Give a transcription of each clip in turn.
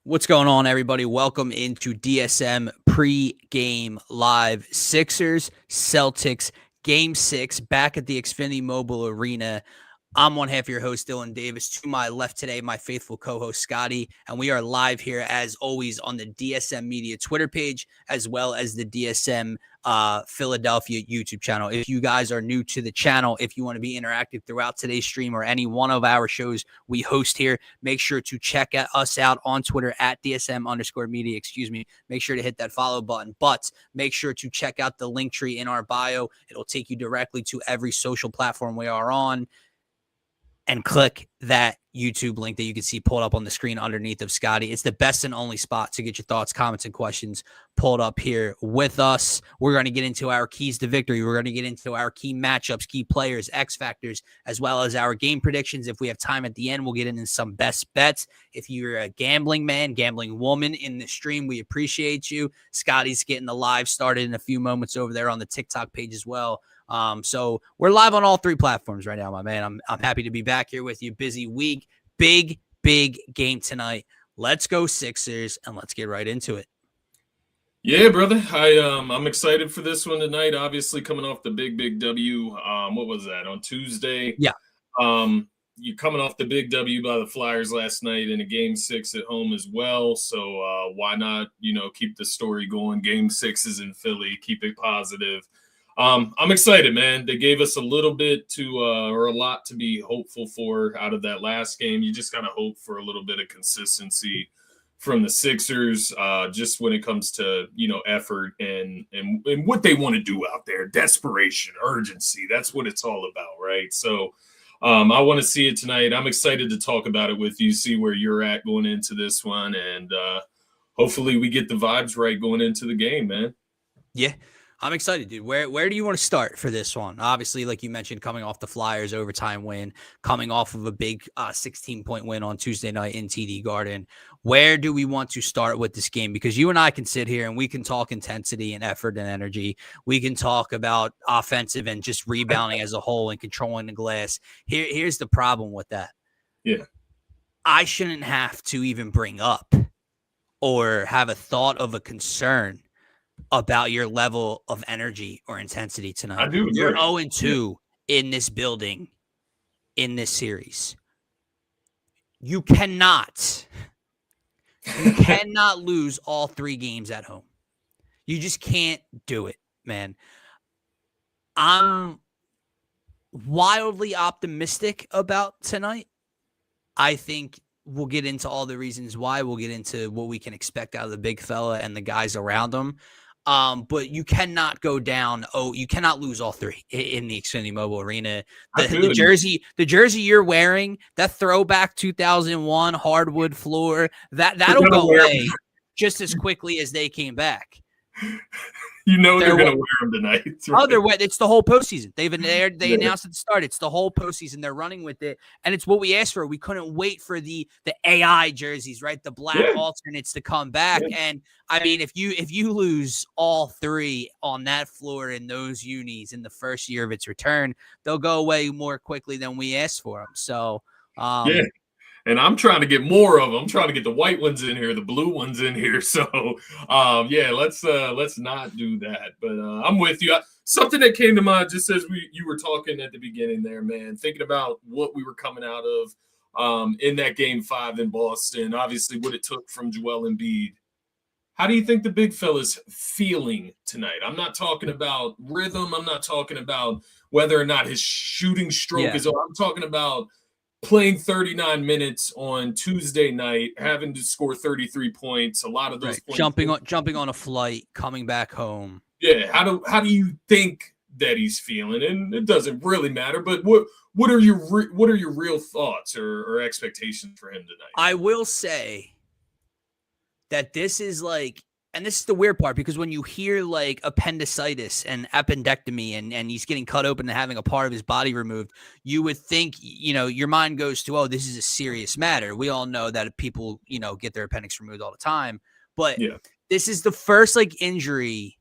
What's going on, everybody? Welcome into DSM pre-game live. Sixers, Celtics, Game 6, back at the Xfinity Mobile Arena. I'm one half of your host, Dylan Davis. To my left today, my faithful co-host, Scotty. And we are live here, as always, on the DSM-Media Twitter page, as well as the DSM Philadelphia YouTube channel. If you guys are new to the channel, if you want to be interactive throughout today's stream or any one of our shows we host here, make sure to check us out on Twitter at DSM_media. Make sure to hit that follow button, but make sure to check out the link tree in our bio. It'll take you directly to every social platform we are on. And click that YouTube link that you can see pulled up on the screen underneath of Scotty. It's the best and only spot to get your thoughts, comments, and questions pulled up here with us. We're going to get into our keys to victory. We're going to get into our key matchups, key players, X factors, as well as our game predictions. If we have time at the end, we'll get into some best bets. If you're a gambling man, gambling woman in the stream, we appreciate you. Scotty's getting the live started in a few moments over there on the TikTok page as well. So we're live on all three platforms right now, my man. I'm happy to be back here with you. Busy week, big game tonight. Let's go Sixers, and let's get right into it. Yeah, brother. I'm excited for this one tonight. Obviously, coming off the big W. What was that on Tuesday? Yeah. You're coming off the big W by the Flyers last night in a Game 6 at home as well. So why not, keep the story going? Game 6 is in Philly. Keep it positive. I'm excited, man. They gave us a little bit or a lot to be hopeful for out of that last game. You just gotta hope for a little bit of consistency from the Sixers, just when it comes to effort and what they want to do out there. Desperation, urgency. That's what it's all about, right? So I want to see it tonight. I'm excited to talk about it with you, see where you're at going into this one, and hopefully we get the vibes right going into the game, man. Yeah. I'm excited, dude. Where do you want to start for this one? Obviously, like you mentioned, coming off the Flyers overtime win, coming off of a big 16-point win on Tuesday night in TD Garden. Where do we want to start with this game? Because you and I can sit here and we can talk intensity and effort and energy. We can talk about offensive and just rebounding as a whole and controlling the glass. Here's the problem with that. Yeah. I shouldn't have to even bring up or have a thought of a concern about your level of energy or intensity tonight. I do. You're 0-2 in this building, in this series. You cannot lose all three games at home. You just can't do it, man. I'm wildly optimistic about tonight. I think we'll get into all the reasons why. We'll get into what we can expect out of the big fella and the guys around him. But you cannot go down. You cannot lose all three in the Xfinity Mobile Arena. The jersey you're wearing, that throwback 2001 hardwood floor, that'll go away just as quickly as they came back. They're going to wear them tonight. Right? It's the whole postseason. They announced at the start. It's the whole postseason. They're running with it, and it's what we asked for. We couldn't wait for the AI jerseys, right? The black alternates to come back. Yeah. And I mean, if you lose all three on that floor in those unis in the first year of its return, they'll go away more quickly than we asked for them. So, yeah. And I'm trying to get more of them. I'm trying to get the white ones in here, the blue ones in here. So, let's not do that. But I'm with you. Something that came to mind just as you were talking at the beginning there, man, thinking about what we were coming out of in that Game 5 in Boston, obviously what it took from Joel Embiid. How do you think the big fella's feeling tonight? I'm not talking about rhythm. I'm not talking about whether or not his shooting stroke is on. I'm talking about playing 39 minutes on Tuesday night, having to score 33 points, a lot of those points. Jumping on a flight, coming back home. Yeah, how do you think that he's feeling? And it doesn't really matter, but what are your real thoughts or expectations for him tonight? I will say that this is like, and this is the weird part, because when you hear like appendicitis and appendectomy and he's getting cut open and having a part of his body removed, you would think, your mind goes to, oh, this is a serious matter. We all know that people, get their appendix removed all the time. But this is the first like injury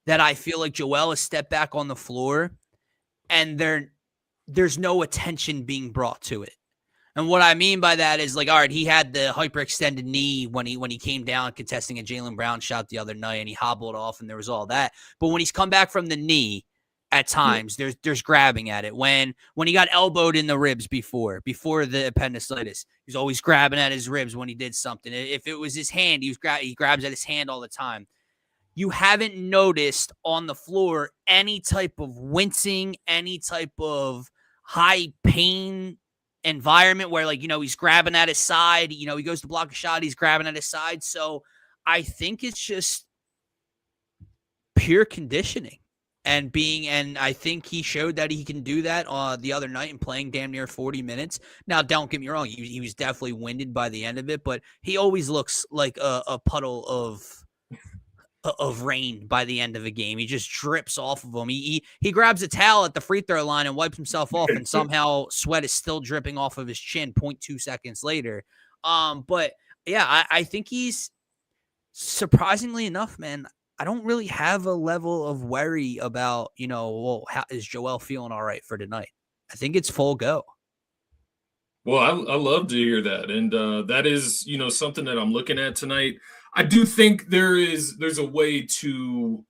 that I feel like Joel has stepped back on the floor and there's no attention being brought to it. And what I mean by that is, like, all right, he had the hyperextended knee when he came down contesting a Jaylen Brown shot the other night, and he hobbled off, and there was all that. But when he's come back from the knee, at times there's grabbing at it. When he got elbowed in the ribs before the appendicitis, he's always grabbing at his ribs when he did something. If it was his hand, he grabs at his hand all the time. You haven't noticed on the floor any type of wincing, any type of high pain environment where, like, he's grabbing at his side, he goes to block a shot, he's grabbing at his side. So I think it's just pure conditioning and I think he showed that he can do that the other night and playing damn near 40 minutes. Now, don't get me wrong, he was definitely winded by the end of it, but he always looks like a puddle of rain by the end of a game. He just drips off of him. He grabs a towel at the free throw line and wipes himself off, and somehow sweat is still dripping off of his chin 0.2 seconds later. But yeah, I think he's, surprisingly enough, man, I don't really have a level of worry about, how is Joel feeling all right for tonight? I think it's full go. Well, I love to hear that. And that is, something that I'm looking at tonight. I do think there's a way to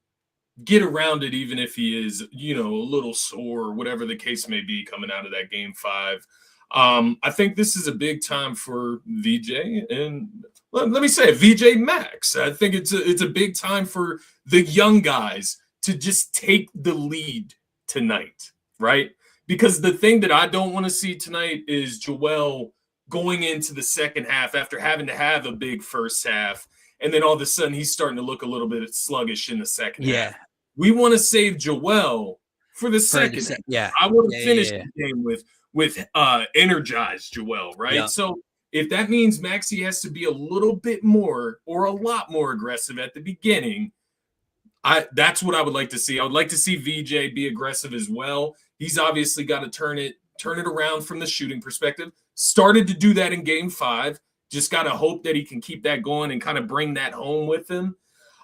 get around it, even if he is, a little sore or whatever the case may be coming out of that game 5. I think this is a big time for VJ, and let me say VJ Max. I think it's a big time for the young guys to just take the lead tonight, right? Because the thing that I don't want to see tonight is Joel going into the second half after having to have a big first half, and then all of a sudden he's starting to look a little bit sluggish in the second half. We want to save Joel for the second half. Yeah. I want to finish the game with energized Joel, right? Yeah. So if that means Maxey has to be a little bit more or a lot more aggressive at the beginning, that's what I would like to see. I would like to see VJ be aggressive as well. He's obviously got to turn it around from the shooting perspective. Started to do that in game 5. Just got to hope that he can keep that going and kind of bring that home with him.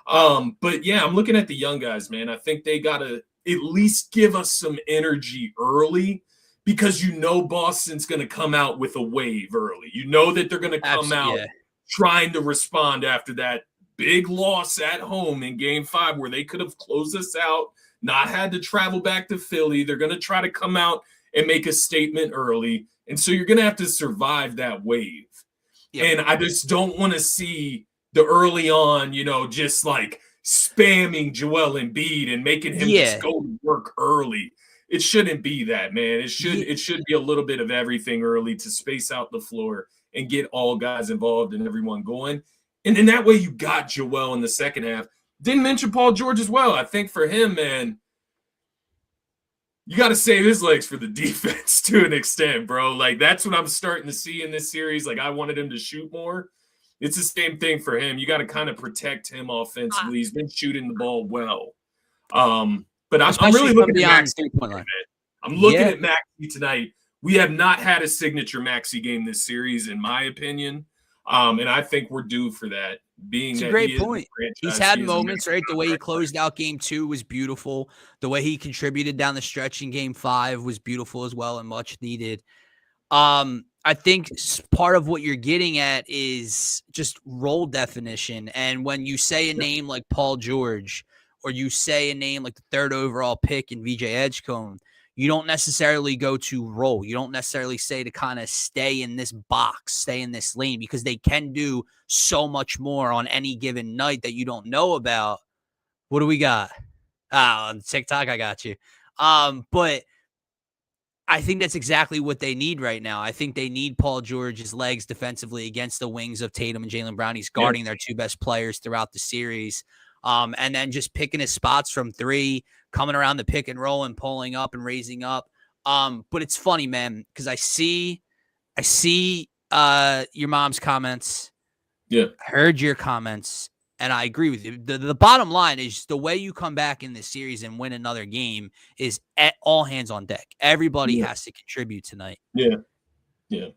But yeah, I'm looking at the young guys, man. I think they got to at least give us some energy early, because Boston's going to come out with a wave early. That they're going to come out trying to respond after that big loss at home in game 5 where they could have closed us out, not had to travel back to Philly. They're going to try to come out and make a statement early. And so you're going to have to survive that wave. Yep. And I just don't want to see the early on, just like spamming Joel Embiid and making him just go to work early. It shouldn't be that, man. It should be a little bit of everything early to space out the floor and get all guys involved and everyone going. And in that way, you got Joel in the second half. Didn't mention Paul George as well. I think for him, man, you got to save his legs for the defense to an extent, bro. Like, that's what I'm starting to see in this series. Like, I wanted him to shoot more. It's the same thing for him. You got to kind of protect him offensively. He's been shooting the ball well. But I'm really looking at Maxey. I'm looking at Maxey tonight. We have not had a signature Maxey game this series, in my opinion. And I think we're due for that. It's a great point. He's had moments, right? The way he closed out game 2 was beautiful. The way he contributed down the stretch in game 5 was beautiful as well and much needed. I think part of what you're getting at is just role definition. And when you say a name like Paul George, or you say a name like the 3rd overall pick in VJ Edgecombe, you don't necessarily go to role. You don't necessarily say to kind of stay in this box, stay in this lane, because they can do so much more on any given night that you don't know about. What do we got? On TikTok, I got you. But I think that's exactly what they need right now. I think they need Paul George's legs defensively against the wings of Tatum and Jaylen Brown. He's guarding their 2 best players throughout the series. And then just picking his spots from 3, coming around the pick and roll and pulling up and raising up. But it's funny, man, because I see your mom's comments. Yeah. I heard your comments, and I agree with you. The bottom line is the way you come back in this series and win another game is at all hands on deck. Everybody has to contribute tonight. Yeah. Yeah.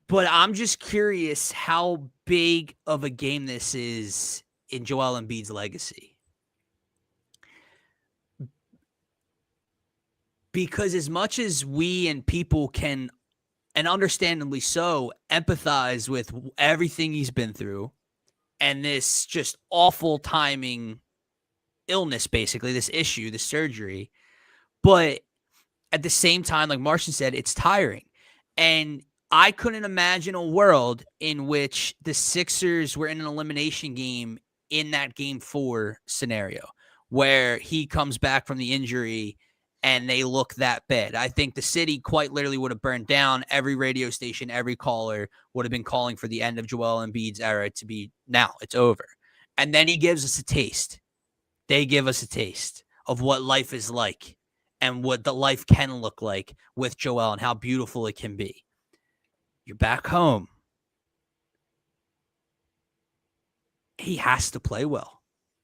But I'm just curious how big of a game this is in Joel Embiid's legacy. Because as much as we and people can and understandably so, empathize with everything he's been through and this just awful timing illness, basically, this issue, this surgery. But at the same time, like Martian said, it's tiring. And I couldn't imagine a world in which the Sixers were in an elimination game in that game 4 scenario where he comes back from the injury and they look that bad. I think the city quite literally would have burned down. Every radio station, every caller would have been calling for the end of Joel Embiid's era to be now. It's over. And then he gives us a taste. They give us a taste of what life is like and what the life can look like with Joel and how beautiful it can be. You're back home. He has to play well,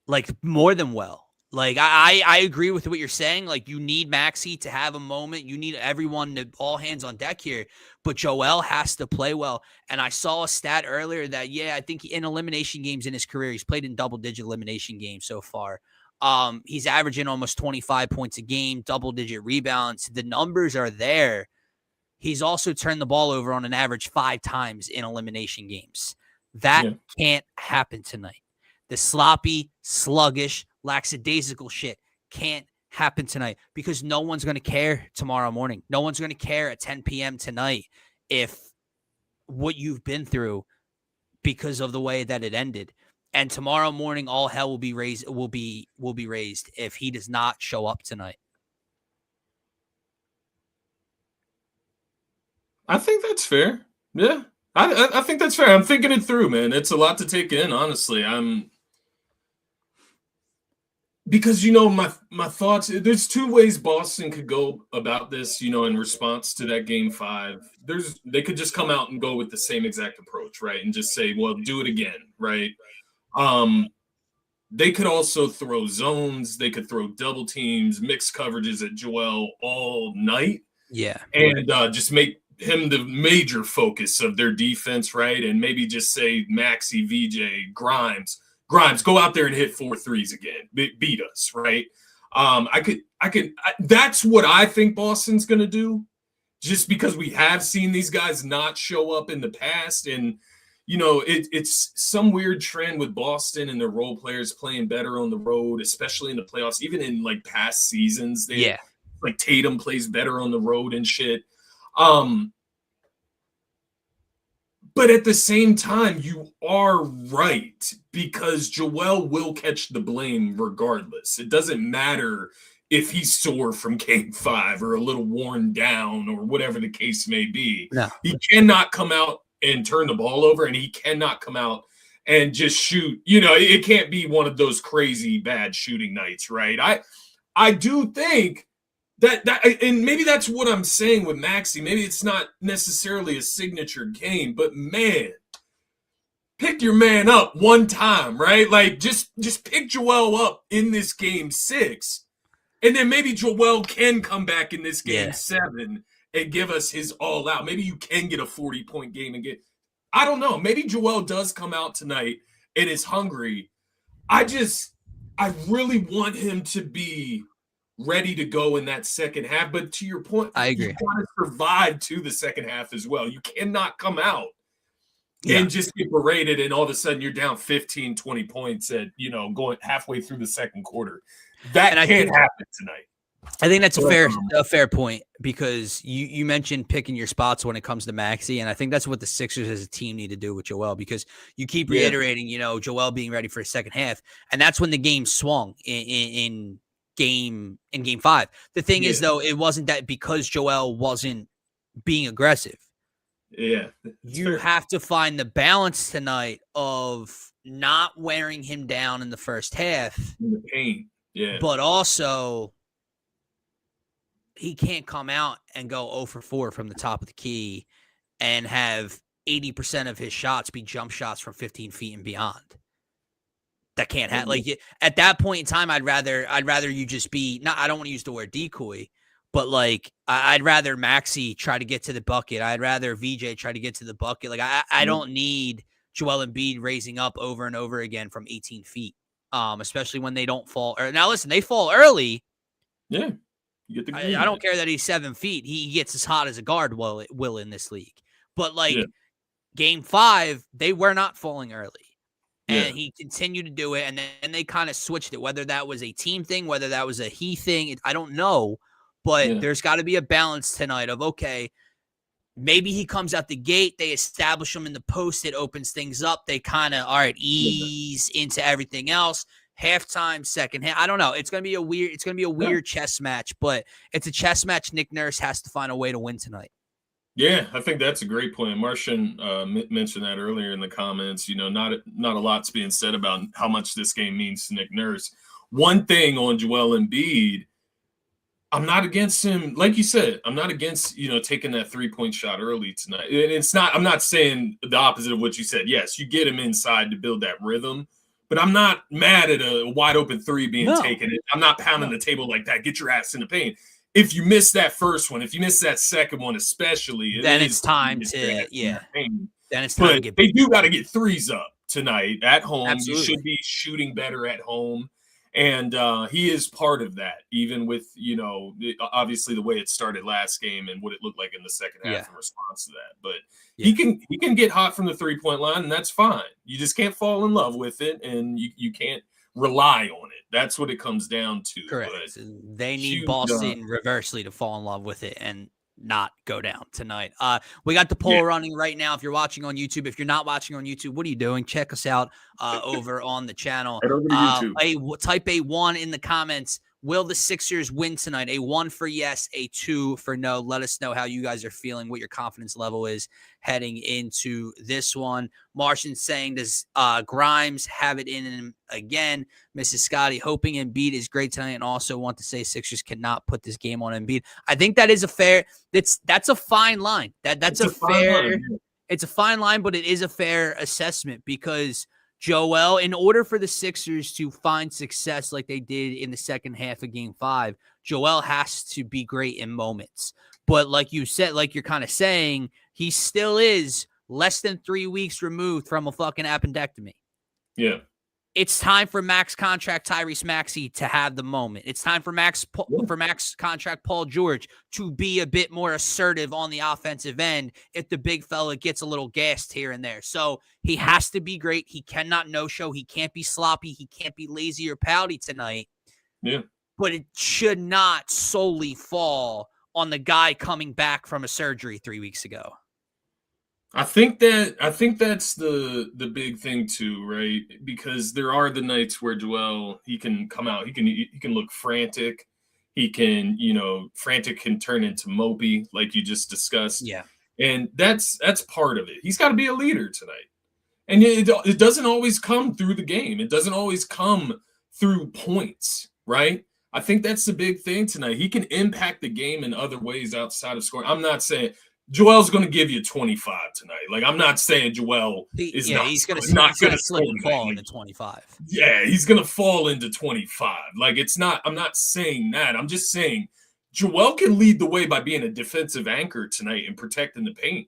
like more than well. Like I agree with what you're saying. Like you need Maxey to have a moment. You need everyone to all hands on deck here. But Joel has to play well. And I saw a stat earlier that, I think in elimination games in his career, he's played in double-digit elimination games so far. He's averaging almost 25 points a game, double-digit rebounds. The numbers are there. He's also turned the ball over on an average 5 times in elimination games. That can't happen tonight. The sloppy, sluggish, lackadaisical shit can't happen tonight because no one's going to care tomorrow morning. No one's going to care at 10 p.m. tonight if what you've been through because of the way that it ended. And tomorrow morning, all hell will be raised. Will be raised if he does not show up tonight. I think that's fair. Yeah, I think that's fair. I'm thinking it through, man. It's a lot to take in, honestly. Because my thoughts. There's 2 ways Boston could go about this. In response to that game 5, they could just come out and go with the same exact approach, right, and just say, "Well, do it again," right? They could also throw zones. They could throw double teams, mixed coverages at Joel all night. Yeah, and just make him the major focus of their defense, right? And maybe just say Maxey, VJ, Grimes, go out there and hit 4 threes again, beat us, right? That's what I think Boston's going to do, just because we have seen these guys not show up in the past. And, it's some weird trend with Boston and their role players playing better on the road, especially in the playoffs, even in like past seasons. Like Tatum plays better on the road and shit. But at the same time, you are right, because Joel will catch the blame regardless. It doesn't matter if he's sore from game 5 or a little worn down or whatever the case may be. No. He cannot come out and turn the ball over, and he cannot come out and just shoot. It can't be one of those crazy bad shooting nights, right? I do think that and maybe that's what I'm saying with Maxey. Maybe it's not necessarily a signature game, but man, pick your man up one time, right? Like just pick Joel up in this game 6, and then maybe Joel can come back in this game 7 and give us his all out. Maybe you can get a 40-point game and I don't know. Maybe Joel does come out tonight and is hungry. I really want him to be ready to go in that second half. But to your point, I agree. You got to survive to the second half as well. You cannot come out and just get berated and all of a sudden you're down 15, 20 points at, going halfway through the second quarter. That can't happen tonight. I think that's a fair point, because you mentioned picking your spots when it comes to Maxey, and I think that's what the Sixers as a team need to do with Joel, because you keep reiterating, Joel being ready for a second half, and that's when the game swung in game 5. The thing is, though, it wasn't that because Joel wasn't being aggressive. Yeah, you have to find the balance tonight of not wearing him down in the first half, in the paint, but also he can't come out and go 0 for 4 from the top of the key and have 80% of his shots be jump shots from 15 feet and beyond. That can't happen. Like at that point in time, I'd rather you just be I don't want to use the word decoy, but like I'd rather Maxey try to get to the bucket. I'd rather VJ try to get to the bucket. Like I don't need Joel Embiid raising up over and over again from 18 feet, especially when they don't fall. Now listen, they fall early. Yeah. You get the I green light. don't care that he's 7 feet. He gets as hot as a guard will in this league. But like game 5, they were not falling early. And he continued to do it. And then they kind of switched it, whether that was a team thing, whether that was a he thing. I don't know. But there's got to be a balance tonight of, okay, maybe he comes out the gate. They establish him in the post. It opens things up. They kind of, all right, ease into everything else. Halftime, second half. I don't know. It's gonna be a weird chess match, but it's a chess match. Nick Nurse has to find a way to win tonight. Yeah, I think that's a great point. Martian mentioned that earlier in the comments. Not a lot's being said about how much this game means to Nick Nurse. One thing on Joel Embiid, I'm not against him. Like you said, I'm not against taking that 3-point shot early tonight. It's not. I'm not saying the opposite of what you said. Yes, you get him inside to build that rhythm. But I'm not mad at a wide open 3 being taken. I'm not pounding the table like that. Get your ass in the paint. If you miss that first one, if you miss that second one, especially, then it's time to Then it's time to get. They do got to get 3s up tonight at home. Absolutely. You should be shooting better at home, and he is part of that. Even with obviously the way it started last game and what it looked like in the second half in response to that, but. He can get hot from the 3-point line, and that's fine. You just can't fall in love with it, and you can't rely on it. That's what it comes down to. Correct. They need Boston reversely to fall in love with it and not go down tonight. We got the poll running right now. If you're watching on YouTube, if you're not watching on YouTube, what are you doing? Check us out over on the channel. Right over to YouTube. Type a 1 in the comments. Will the Sixers win tonight? A 1 for yes, a 2 for no. Let us know how you guys are feeling, what your confidence level is heading into this one. Martian saying, does Grimes have it in him again? Mrs. Scotty, hoping Embiid is great tonight, and also want to say Sixers cannot put this game on Embiid. I think that is a fair – that's a fine line. That's a fair – it's a fine line, but it is a fair assessment because – Joel, in order for the Sixers to find success like they did in the second half of Game 5, Joel has to be great in moments. But like you said, like you're kind of saying, he still is less than 3 weeks removed from a fucking appendectomy. Yeah. It's time for max contract Tyrese Maxey to have the moment. It's time for max contract Paul George to be a bit more assertive on the offensive end if the big fella gets a little gassed here and there. So he has to be great. He cannot no-show. He can't be sloppy. He can't be lazy or pouty tonight. Yeah. But it should not solely fall on the guy coming back from a surgery 3 weeks ago. I think that's the big thing too, right? Because there are the nights where Joel, he can come out, he can look frantic. He can, frantic can turn into mopey, like you just discussed. Yeah. And that's part of it. He's got to be a leader tonight. And it doesn't always come through the game. It doesn't always come through points, right? I think that's the big thing tonight. He can impact the game in other ways outside of scoring. I'm not saying Joel's going to give you 25 tonight. Like, I'm not saying Joel is he's going to slip and fall into 25. Yeah, he's going to fall into 25. Like, I'm not saying that. I'm just saying Joel can lead the way by being a defensive anchor tonight and protecting the paint.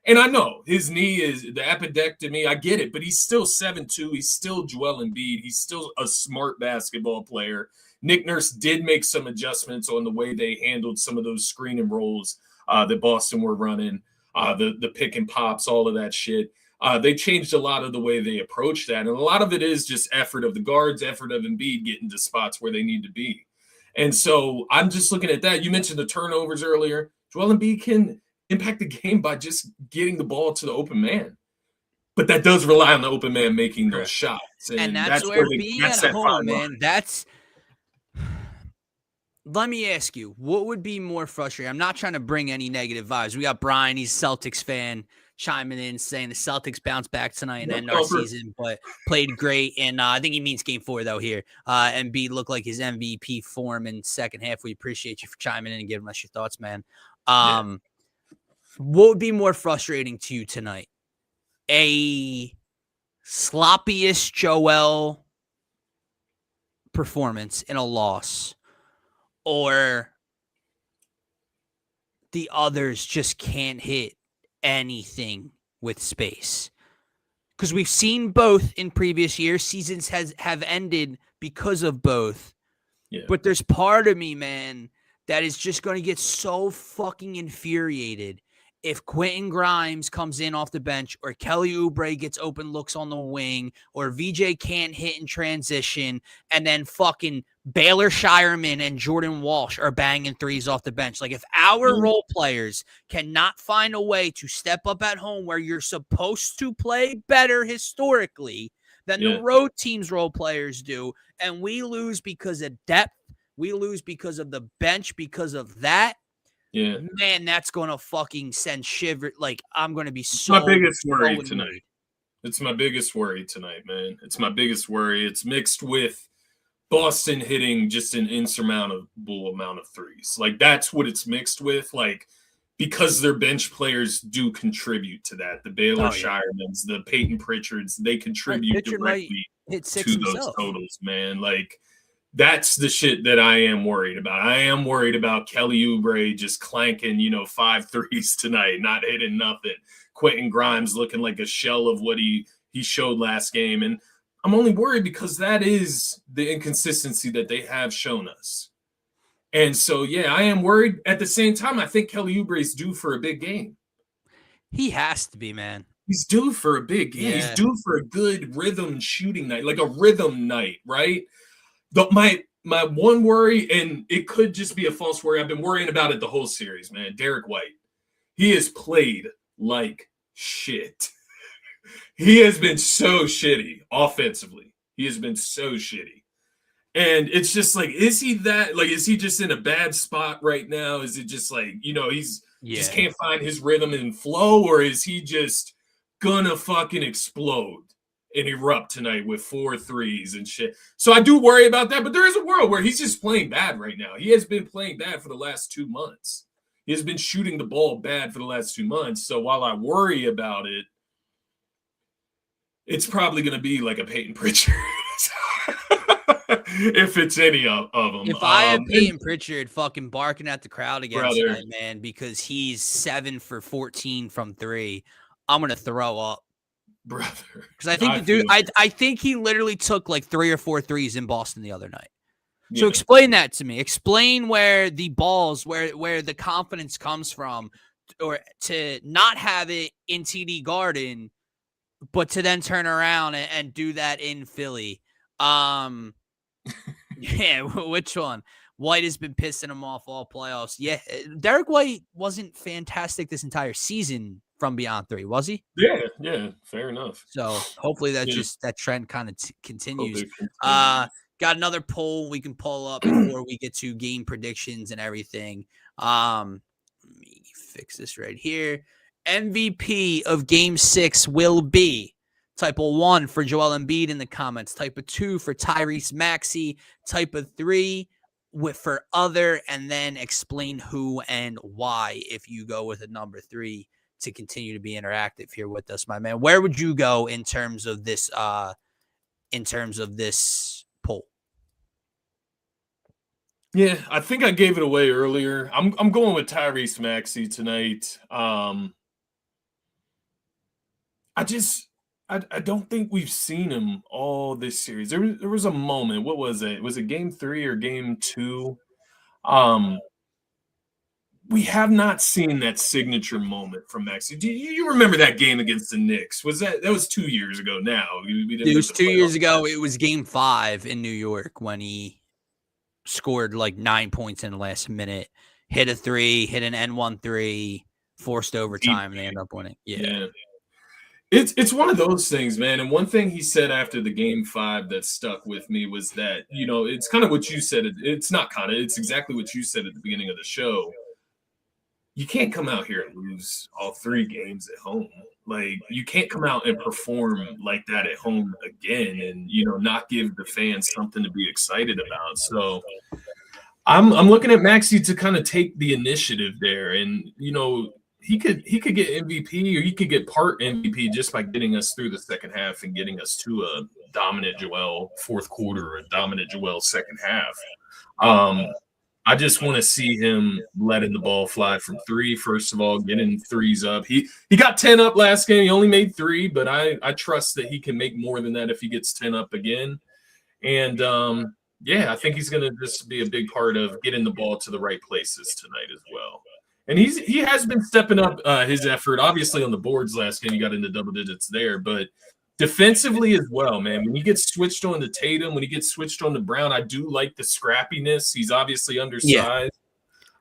And I know his knee is the appendectomy. I get it, but he's still 7'2". He's still Joel Embiid. He's still a smart basketball player. Nick Nurse did make some adjustments on the way they handled some of those screen and rolls that Boston were running, the pick and pops, all of that shit. They changed a lot of the way they approach that. And a lot of it is just effort of the guards, effort of Embiid getting to spots where they need to be. And so I'm just looking at that. You mentioned the turnovers earlier. Joel Embiid can impact the game by just getting the ball to the open man. But that does rely on the open man making those shots. And that's where being at home, man, that's – let me ask you, what would be more frustrating? I'm not trying to bring any negative vibes. We got Brian, he's a Celtics fan, chiming in saying the Celtics bounced back tonight and end our season, but played great. And I think he means game 4, though, here. Embiid looked like his MVP form in second half. We appreciate you for chiming in and giving us your thoughts, man. What would be more frustrating to you tonight? A sloppiest Joel performance in a loss, or the others just can't hit anything with space? Because we've seen both in previous years. Seasons have ended because of both. Yeah. But there's part of me, man, that is just going to get so fucking infuriated if Quentin Grimes comes in off the bench, or Kelly Oubre gets open looks on the wing, or VJ can't hit in transition, and then fucking Baylor Shireman and Jordan Walsh are banging threes off the bench. Like, if our role players cannot find a way to step up at home where you're supposed to play better historically than the road team's role players do, and we lose because of depth, we lose because of the bench, because of that, man, that's going to fucking send shiver. Like, I'm going to be so my biggest worry tonight. It's my biggest worry tonight, man. It's my biggest worry. It's mixed with Boston hitting just an insurmountable amount of threes. Like, that's what it's mixed with. Like, because their bench players do contribute to that. The Baylor Shiremans, the Peyton Pritchards, they contribute directly to those totals, man. Like, that's the shit that I am worried about. I am worried about Kelly Oubre just clanking, 5 threes tonight, not hitting nothing. Quentin Grimes looking like a shell of what he showed last game. And I'm only worried because that is the inconsistency that they have shown us. And so, I am worried. At the same time, I think Kelly Oubre is due for a big game. He has to be, man. He's due for a big game. Yeah. He's due for a good rhythm shooting night, like a rhythm night, right? My one worry, and it could just be a false worry, I've been worrying about it the whole series, man. Derek White. He has played like shit. He has been so shitty offensively. He has been so shitty. And it's just like, is he just in a bad spot right now? Is it just like, he's just can't find his rhythm and flow, or is he just gonna fucking explode and erupt tonight with 4 threes and shit? So I do worry about that, but there is a world where he's just playing bad right now. He has been playing bad for the last 2 months. He has been shooting the ball bad for the last 2 months. So while I worry about it, it's probably going to be like a Peyton Pritchard. If it's any of them. If I have Peyton Pritchard fucking barking at the crowd again tonight, man, because he's 7 for 14 from 3, I'm going to throw up. Brother. Because I think I think he literally took like 3 or 4 threes in Boston the other night. So explain that to me. Explain where the balls, where the confidence comes from, or to not have it in TD Garden, but to then turn around and do that in Philly. Which one? White has been pissing him off all playoffs. Yeah, Derek White wasn't fantastic this entire season from beyond 3, was he? Yeah, fair enough. So hopefully that that trend kind of continues. Got another poll we can pull up before we get to game predictions and everything. Let me fix this right here. MVP of Game 6 will be type of 1 for Joel Embiid in the comments, type of 2 for Tyrese Maxey, type of 3 for other, and then explain who and why if you go with a number 3 to continue to be interactive here with us, my man. Where would you go in terms of this poll? Yeah, I think I gave it away earlier. I'm going with Tyrese Maxey tonight. I don't think we've seen him all this series. There was a moment. What was it? Was it Game 3 or Game 2? We have not seen that signature moment from Maxey. Do you remember that game against the Knicks? That was 2 years ago now? It was 2 years ago. It was Game 5 in New York when he scored like 9 points in the last minute, hit a 3, hit an N1 3, forced overtime, and they end up winning. Yeah. It's one of those things, man. And one thing he said after the Game 5 that stuck with me was that, it's kind of what you said. It's not kind of, it's exactly what you said at the beginning of the show. You can't come out here and lose all 3 games at home. Like, you can't come out and perform like that at home again and, not give the fans something to be excited about. So I'm looking at Maxey to kind of take the initiative there. And, he could get MVP, or he could get part MVP just by getting us through the second half and getting us to a dominant Joel fourth quarter or a dominant Joel second half. I just want to see him letting the ball fly from 3, first of all, getting threes up. He got 10 up last game. He only made 3, but I trust that he can make more than that if he gets 10 up again. And Yeah, I think he's going to just be a big part of getting the ball to the right places tonight as well. And he has been stepping up his effort. Obviously, on the boards last game, he got into double digits there, but defensively as well, man. When he gets switched on to Tatum, when he gets switched on to Brown, I do like the scrappiness. He's obviously undersized,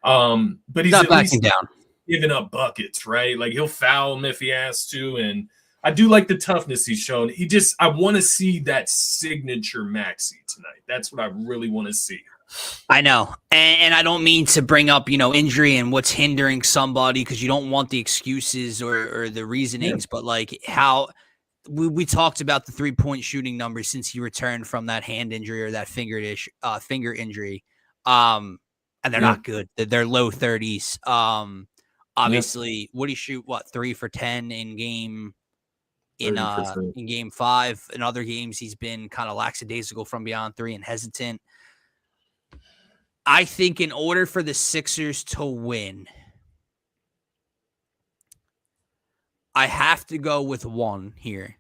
but he's Not at least backing down. giving up buckets, right? Like he'll foul him if he has to, and I do like the toughness he's shown. I want to see that signature Maxey tonight. That's what I really want to see. I know. And I don't mean to bring up, injury and what's hindering somebody, because you don't want the excuses or the reasonings, but like how we talked about the 3-point shooting numbers since he returned from that hand injury or that finger injury. And they're not good. They're low 30s. Obviously, would he shoot 3 for 10 in game in game 5? In other games, he's been kind of lackadaisical from beyond 3 and hesitant. I think in order for the Sixers to win, I have to go with one here,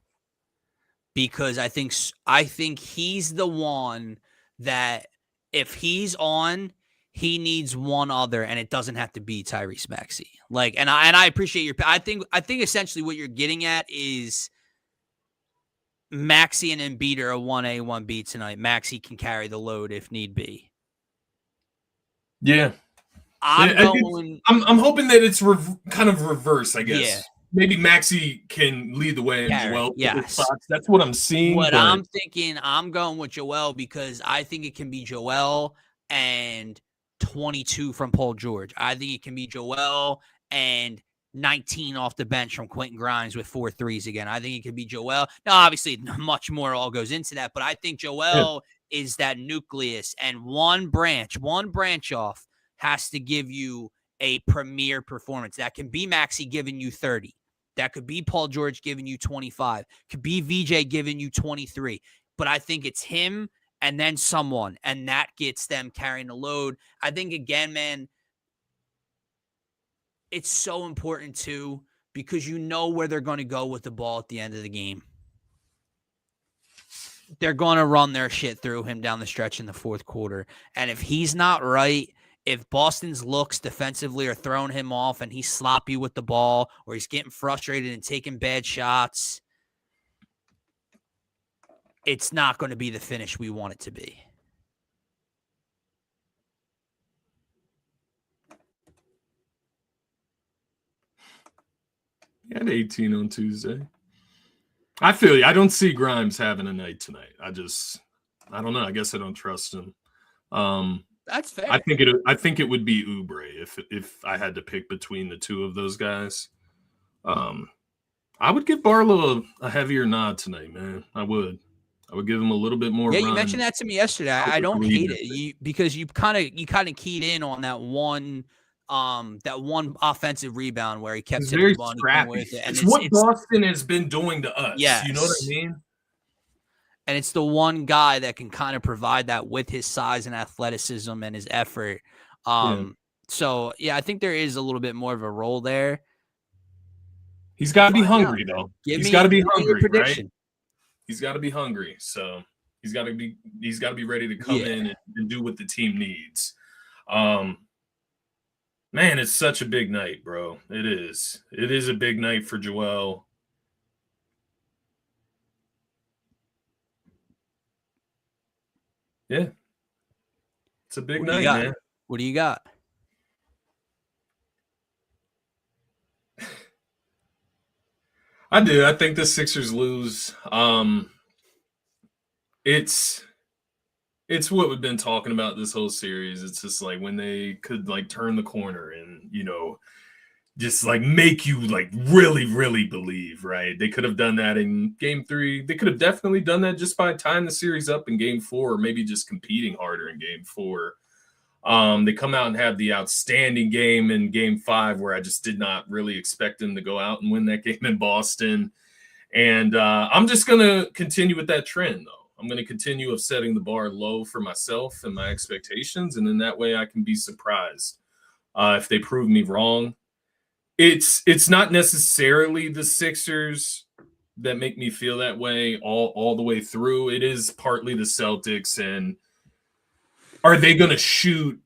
because I think he's the one that if he's on, he needs one other, and it doesn't have to be Tyrese Maxey. Like, and I appreciate your. I think essentially what you're getting at is Maxey and Embiid are a 1A, 1B tonight. Maxey can carry the load if need be. Yeah, I'm hoping that it's kind of reverse, I guess. Yeah. Maybe Maxey can lead the way as well. Yes. That's what I'm seeing. I'm thinking, I'm going with Joel, because I think it can be Joel and 22 from Paul George. I think it can be Joel and 19 off the bench from Quentin Grimes with 4 threes again. I think it could be Joel. Now, obviously, much more all goes into that, but I think Joel is that nucleus, and one branch off has to give you a premier performance. That can be Maxey giving you 30. That could be Paul George giving you 25. Could be VJ giving you 23. But I think it's him and then someone, and that gets them carrying the load. I think, again, man, it's so important too, because you know where they're going to go with the ball at the end of the game. They're going to run their shit through him down the stretch in the fourth quarter. And if he's not right, if Boston's looks defensively are throwing him off and he's sloppy with the ball, or he's getting frustrated and taking bad shots, it's not going to be the finish we want it to be. He had 18 on Tuesday. I feel you. I don't see Grimes having a night tonight. I don't know. I guess I don't trust him. That's fair. I think it would be Oubre if I had to pick between the two of those guys. I would give Barlow a heavier nod tonight, man. I would give him a little bit more. Yeah, you mentioned that to me yesterday. I don't hate it, because you kind of keyed in on that one offensive rebound where he kept hitting the ball with it. And it's what Boston has been doing to us. Yes. You know what I mean? And it's the one guy that can kind of provide that with his size and athleticism and his effort. So, yeah, I think there is a little bit more of a role there. He's got to be hungry, though. He's got to be hungry, right? He's got to be hungry. So he's got to be ready to come in and do what the team needs. Man, it's such a big night, bro. It is. It is a big night for Joel. Yeah. It's a big night, man. What do you got? I do. I think the Sixers lose. It's what we've been talking about this whole series. It's just like when they could like turn the corner and, just like make you like really, really believe, right? They could have done that in game 3. They could have definitely done that just by tying the series up in game 4, or maybe just competing harder in game 4. They come out and have the outstanding game in game 5, where I just did not really expect them to go out and win that game in Boston. And I'm just going to continue with that trend, though. I'm going to continue of setting the bar low for myself and my expectations, and then that way I can be surprised if they prove me wrong. It's not necessarily the Sixers that make me feel that way all the way through. It is partly the Celtics, and are they going to shoot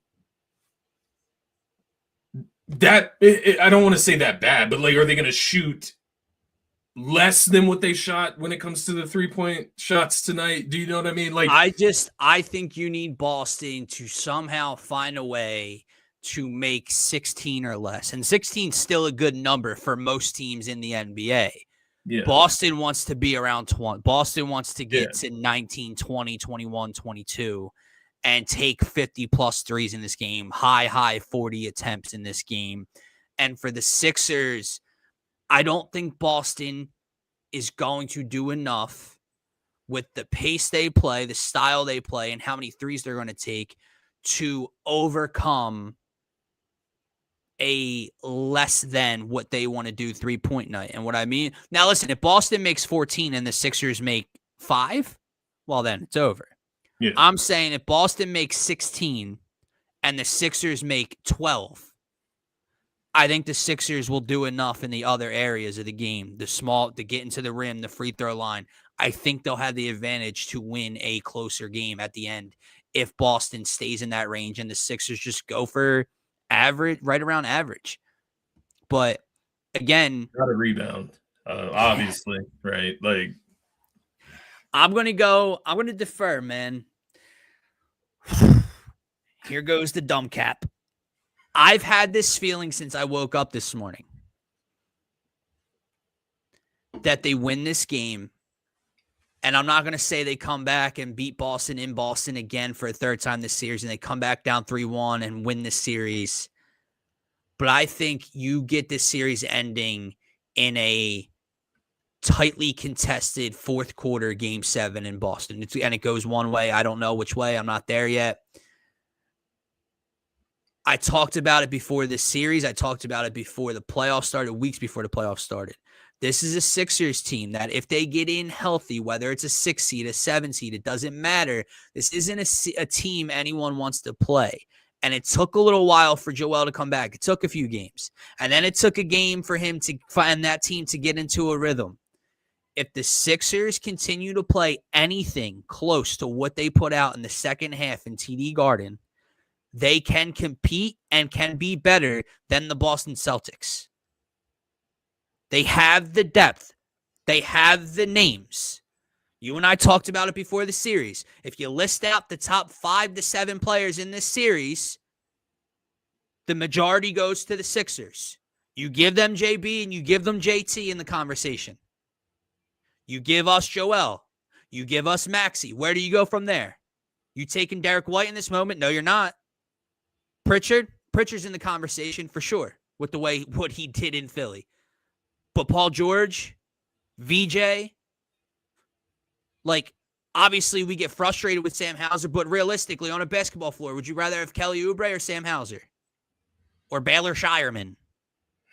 that? I don't want to say that bad, but like, are they going to shoot less than what they shot when it comes to the 3-point shots tonight? Do you know what I mean? Like, I think you need Boston to somehow find a way to make 16 or less. And 16 is still a good number for most teams in the NBA. yeah, Boston wants to be around 20. Boston wants to get to 19, 20, 21, 22 and take 50 plus threes in this game, high 40 attempts in this game. And for the Sixers, I don't think Boston is going to do enough with the pace they play, the style they play, and how many threes they're going to take to overcome a less than what they want to do 3-point night. And what I mean, now listen, if Boston makes 14 and the Sixers make 5, well, then it's over. Yeah. I'm saying if Boston makes 16 and the Sixers make 12, I think the Sixers will do enough in the other areas of the game, to get into the rim, the free throw line. I think they'll have the advantage to win a closer game at the end if Boston stays in that range and the Sixers just go for average, right around average. But again, got a rebound, obviously, right? Like, I'm going to defer, man. Here goes the dumb cap. I've had this feeling since I woke up this morning that they win this game. And I'm not going to say they come back and beat Boston in Boston again for a third time this series and they come back down 3-1 and win this series. But I think you get this series ending in a tightly contested fourth quarter game 7 in Boston. And it goes one way. I don't know which way. I'm not there yet. I talked about it before this series. I talked about it before the playoffs started, weeks before the playoffs started. This is a Sixers team that if they get in healthy, whether it's a 6 seed, a 7 seed, it doesn't matter. This isn't a team anyone wants to play. And it took a little while for Joel to come back. It took a few games. And then it took a game for him to find that team to get into a rhythm. If the Sixers continue to play anything close to what they put out in the second half in TD Garden, they can compete and can be better than the Boston Celtics. They have the depth. They have the names. You and I talked about it before the series. If you list out the top 5 to 7 players in this series, the majority goes to the Sixers. You give them JB and you give them JT in the conversation. You give us Joel. You give us Maxey. Where do you go from there? You taking Derek White in this moment? No, you're not. Pritchard's in the conversation for sure with the way what he did in Philly. But Paul George, VJ, like, obviously we get frustrated with Sam Hauser, but realistically, on a basketball floor, would you rather have Kelly Oubre or Sam Hauser? Or Baylor Shireman?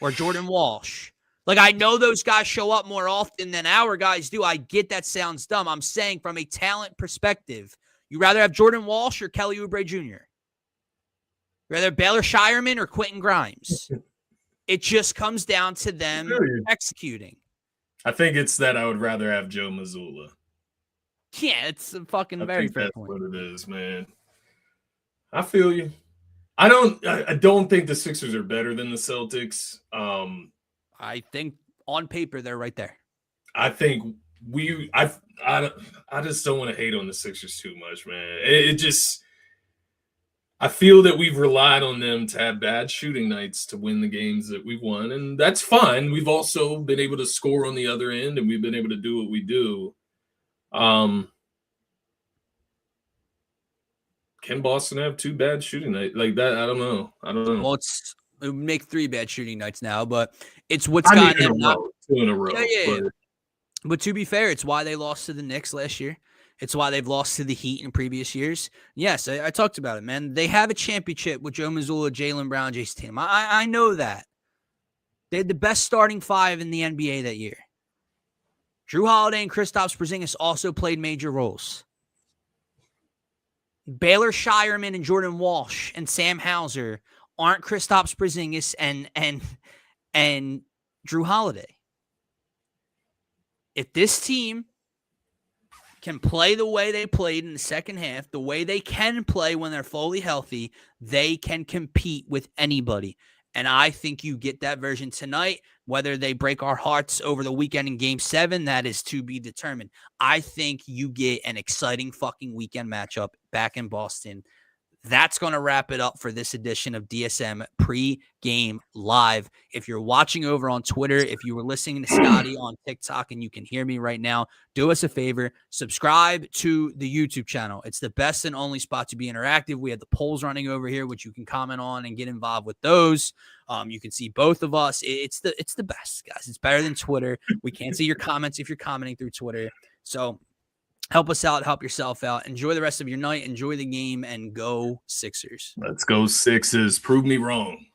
Or Jordan Walsh? Like, I know those guys show up more often than our guys do. I get that sounds dumb. I'm saying from a talent perspective, you rather have Jordan Walsh or Kelly Oubre Jr.? Rather Baylor Shireman or Quentin Grimes? It just comes down to them executing. I think it's that I would rather have Joe Mazzulla. Yeah, it's a fucking very fair point. That's what it is, man. I feel you. I don't think the Sixers are better than the Celtics. I think on paper they're right there. I think I just don't want to hate on the Sixers too much, man. I feel that we've relied on them to have bad shooting nights to win the games that we've won, and that's fine. We've also been able to score on the other end, and we've been able to do what we do. Can Boston have 2 bad shooting nights like that? I don't know. Well, it would make 3 bad shooting nights now, but it's what's gotten them not 2 in a row. Yeah. But to be fair, it's why they lost to the Knicks last year. It's why they've lost to the Heat in previous years. Yes, I talked about it, man. They have a championship with Joe Mazzulla, Jaylen Brown, Jason Tatum. I know that. They had the best starting 5 in the NBA that year. Drew Holiday and Kristaps Porzingis also played major roles. Baylor Shireman and Jordan Walsh and Sam Hauser aren't Kristaps Porzingis and Drew Holiday. If this team can play the way they played in the second half, the way they can play when they're fully healthy, they can compete with anybody. And I think you get that version tonight. Whether they break our hearts over the weekend in Game 7, that is to be determined. I think you get an exciting fucking weekend matchup back in Boston. That's going to wrap it up for this edition of DSM Pre-Game Live. If you're watching over on Twitter, if you were listening to Scotty on TikTok and you can hear me right now, do us a favor, subscribe to the YouTube channel. It's the best and only spot to be interactive. We have the polls running over here, which you can comment on and get involved with those. You can see both of us. It's the best, guys. It's better than Twitter. We can't see your comments if you're commenting through Twitter. So help us out. Help yourself out. Enjoy the rest of your night. Enjoy the game and go Sixers. Let's go Sixers. Prove me wrong.